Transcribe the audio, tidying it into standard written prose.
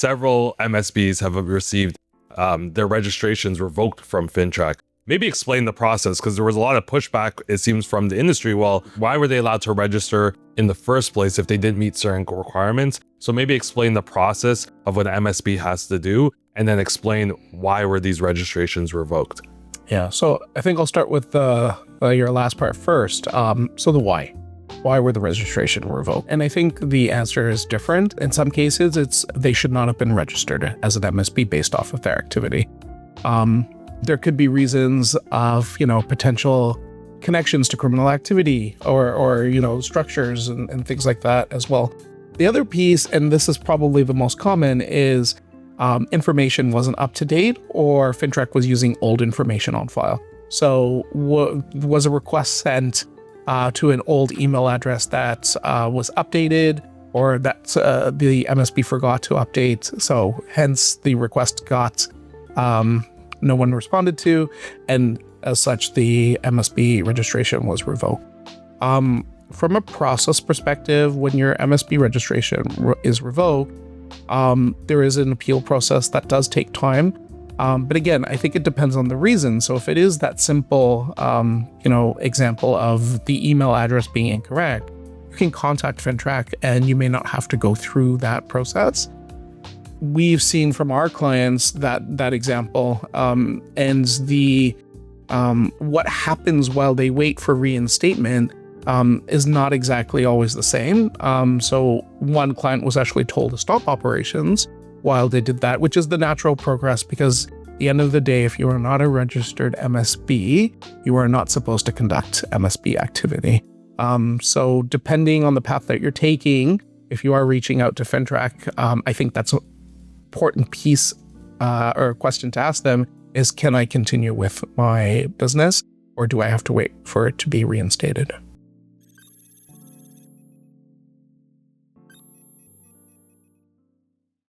several MSBs have received their registrations revoked from FINTRAC. Maybe explain the process, because there was a lot of pushback, it seems, from the industry. Well, why were they allowed to register in the first place if they didn't meet certain requirements? So maybe explain the process of what an MSB has to do, and then explain why were these registrations revoked. Yeah, so I think I'll start with your last part first. So the why. Why were the registration revoked? And I think the answer is different. In some cases, it's they should not have been registered as an MSB based off of their activity. There could be reasons of, potential connections to criminal activity or structures and things like that as well. The other piece, and this is probably the most common, is information wasn't up to date, or FINTRAC was using old information on file. So was a request sent to an old email address that was updated, or that the MSB forgot to update. So hence the request got no one responded to, and as such, the MSB registration was revoked. From a process perspective, when your MSB registration is revoked, there is an appeal process that does take time. But again, I think it depends on the reason. So if it is that simple, example of the email address being incorrect, you can contact FINTRAC and you may not have to go through that process. We've seen from our clients that example, and the what happens while they wait for reinstatement is not exactly always the same. So one client was actually told to stop operations while they did that, which is the natural progress, because at the end of the day, if you are not a registered MSB, you are not supposed to conduct MSB activity. So depending on the path that you're taking, if you are reaching out to FINTRAC, I think that's an important piece or question to ask them is, can I continue with my business, or do I have to wait for it to be reinstated?